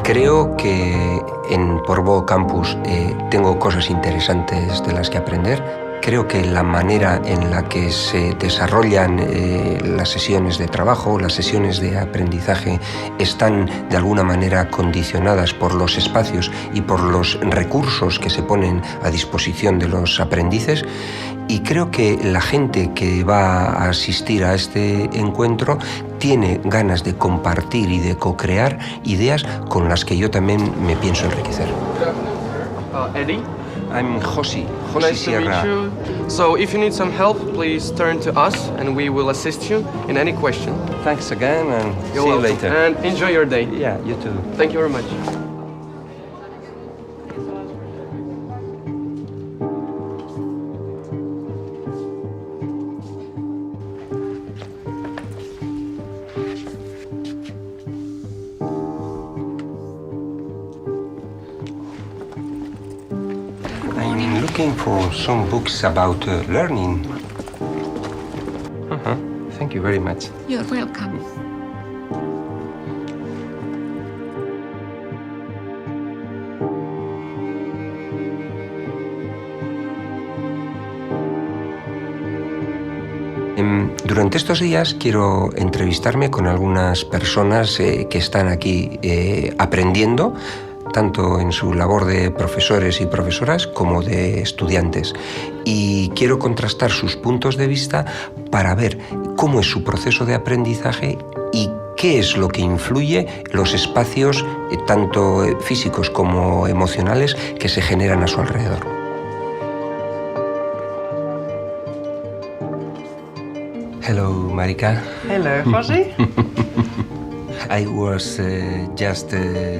Creo que en Porvoo Campus tengo cosas interesantes de las que aprender. Creo que la manera en la que se desarrollan las sesiones de trabajo, las sesiones de aprendizaje, están de alguna manera condicionadas por los espacios y por los recursos que se ponen a disposición de los aprendices. Y creo que la gente que va a asistir a este encuentro tiene ganas de compartir y de co-crear ideas con las que yo también me pienso enriquecer. Eddie? I'm Josi Nice Sierra. to meet you. So if you need some help, please turn to us and we will assist you in any question. Thanks again and You're see you welcome. later. And enjoy your day. Yeah, you too. Thank you very much. I'm looking for some books about learning. Thank you very much. You're welcome. Durante estos días quiero entrevistarme con algunas personas que están aquí aprendiendo, tanto en su labor de profesores y profesoras como de estudiantes. Y quiero contrastar sus puntos de vista para ver cómo es su proceso de aprendizaje y qué es lo que influye los espacios, tanto físicos como emocionales, que se generan a su alrededor. Hello, Marika. Hello, Josi. I was just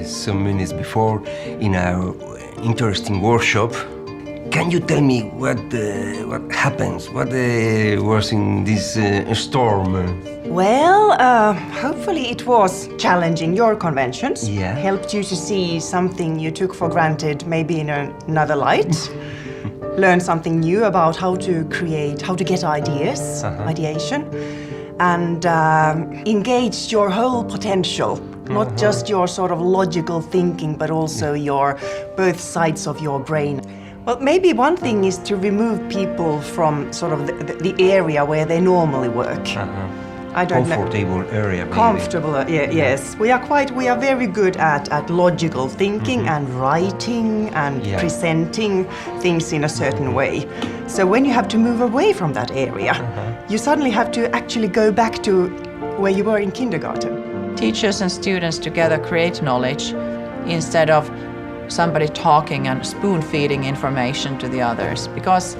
some minutes before in an interesting workshop. Can you tell me what happens? What was in this storm? Well, hopefully it was challenging your conventions. Yeah. Helped you to see something you took for granted, maybe in another light. Learn something new about how to create, how to get ideas, ideation. And engaged your whole potential, not just your sort of logical thinking, but also your both sides of your brain. Well, maybe one thing is to remove people from sort of the area where they normally work. I don't Comfortable know. area, maybe. Comfortable, yes. We are very good at logical thinking and writing and presenting things in a certain way. So when you have to move away from that area, you suddenly have to actually go back to where you were in kindergarten. Teachers and students together create knowledge instead of somebody talking and spoon-feeding information to the others. Because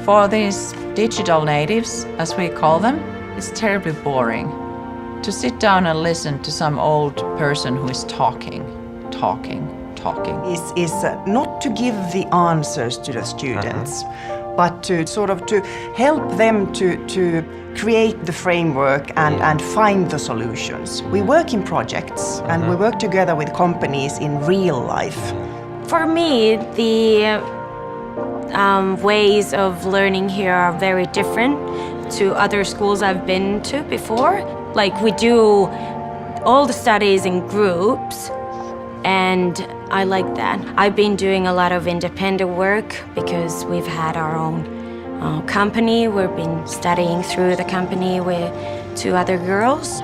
for these digital natives, as we call them, it's terribly boring to sit down and listen to some old person who is talking. Is not to give the answers to the students, but to sort of to help them to create the framework and find the solutions. We work in projects and we work together with companies in real life. For me, the ways of learning here are very different to other schools I've been to before. Like, we do all the studies in groups, and I like that. I've been doing a lot of independent work because we've had our own company. We've been studying through the company with two other girls.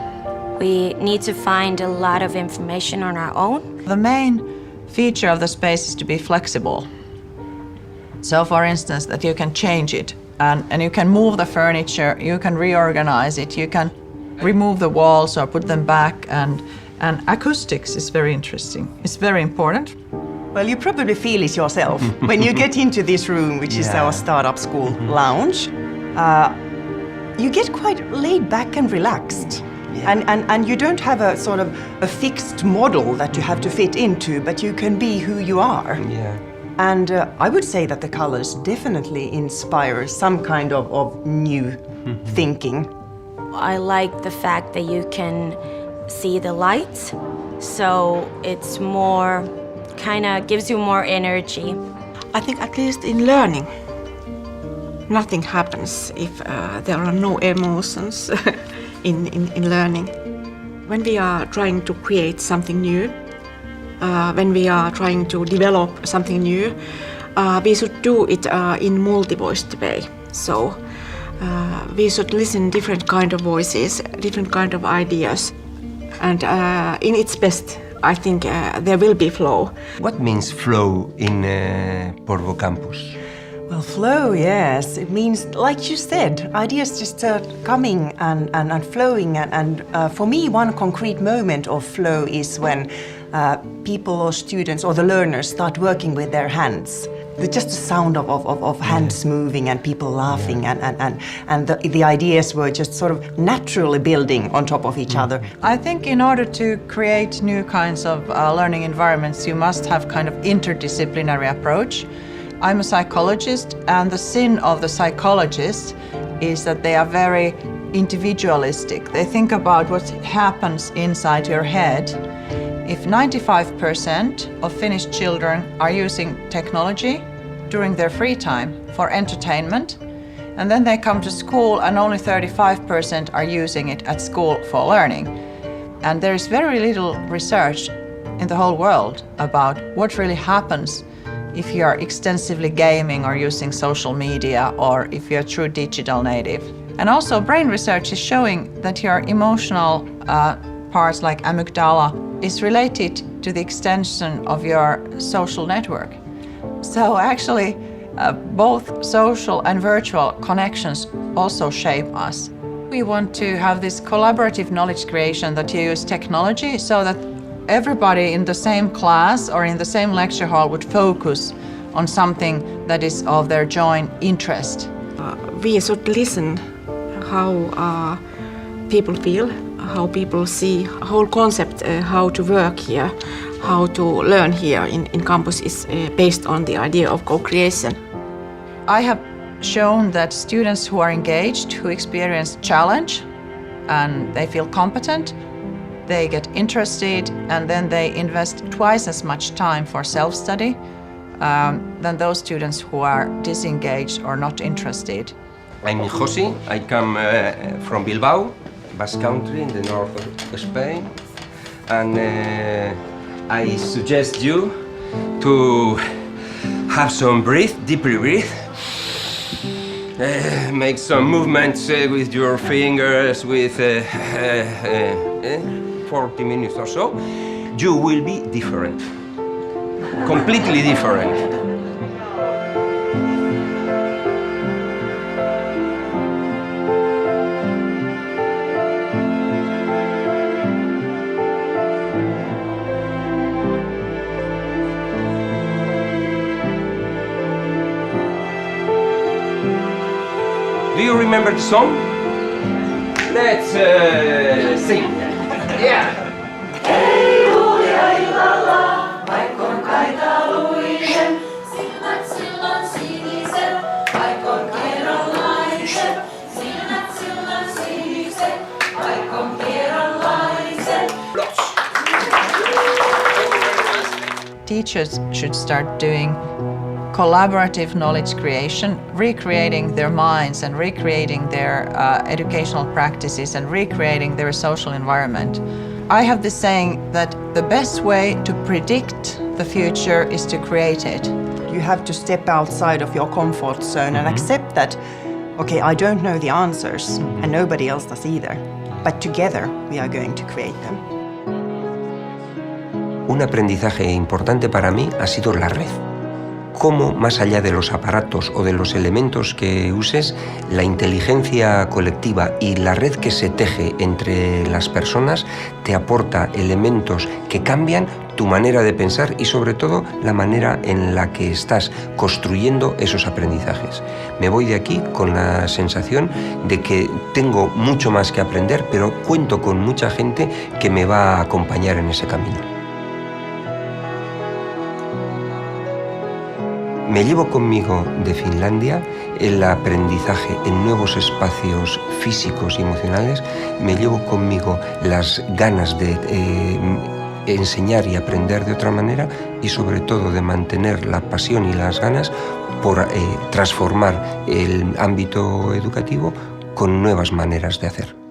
We need to find a lot of information on our own. The main feature of the space is to be flexible. So for instance, that you can change it and you can move the furniture, you can reorganize it, you can remove the walls or put them back, and acoustics is very interesting. It's very important. Well, you probably feel it yourself when you get into this room, which is our startup school lounge. You get quite laid back and relaxed. And you don't have a sort of a fixed model that you have to fit into, but you can be who you are. Yeah. And I would say that the colors definitely inspire some kind of new thinking. I like the fact that you can see the lights, so it's more, kind of gives you more energy. I think at least in learning, nothing happens if there are no emotions in learning. When we are trying to create something new, when we are trying to develop something new, we should do it in multi-voiced way. So we should listen different kind of voices, different kind of ideas, and in its best, I think there will be flow. What means flow in Porvoo campus? Well, flow, yes. It means, like you said, ideas just start coming and flowing. And for me, one concrete moment of flow is when people or students or the learners start working with their hands. Just the sound of hands moving and people laughing and the ideas were just sort of naturally building on top of each other. I think in order to create new kinds of learning environments, you must have kind of interdisciplinary approach. I'm a psychologist, and the sin of the psychologists is that they are very individualistic. They think about what happens inside your head. If 95% of Finnish children are using technology during their free time for entertainment, and then they come to school and only 35% are using it at school for learning. And there is very little research in the whole world about what really happens if you are extensively gaming or using social media, or if you're a true digital native. And also brain research is showing that your emotional parts like amygdala is related to the extension of your social network. So actually both social and virtual connections also shape us. We want to have this collaborative knowledge creation that you use technology so that everybody in the same class or in the same lecture hall would focus on something that is of their joint interest. We should listen how people feel, how people see whole concept, how to work here, how to learn here in campus is based on the idea of co-creation. I have shown that students who are engaged, who experience challenge and they feel competent, they get interested, and then they invest twice as much time for self-study than those students who are disengaged or not interested. I'm José. I come from Bilbao, Basque Country in the north of Spain, and I suggest you to have some deeply breathe. Make some movements with your fingers with 40 minutes or so. You will be different, completely different. Do you remember the song? Let's sing. Yeah. Ei huulia illalla, vaikkon kaitaluinen, silmät silloin siniset, vaikkon kieronlaiset, silmät silloin siniset, vaikkon kieronlaiset. Teachers should start doing collaborative knowledge creation, recreating their minds and recreating their educational practices and recreating their social environment. I have this saying that the best way to predict the future is to create it. You have to step outside of your comfort zone and accept that, okay, I don't know the answers and nobody else does either, but together we are going to create them. Un aprendizaje importante para mí ha sido la red. Cómo, más allá de los aparatos o de los elementos que uses, la inteligencia colectiva y la red que se teje entre las personas te aporta elementos que cambian tu manera de pensar y sobre todo la manera en la que estás construyendo esos aprendizajes. Me voy de aquí con la sensación de que tengo mucho más que aprender, pero cuento con mucha gente que me va a acompañar en ese camino. Me llevo conmigo de Finlandia el aprendizaje en nuevos espacios físicos y emocionales, me llevo conmigo las ganas de enseñar y aprender de otra manera y sobre todo de mantener la pasión y las ganas por transformar el ámbito educativo con nuevas maneras de hacer.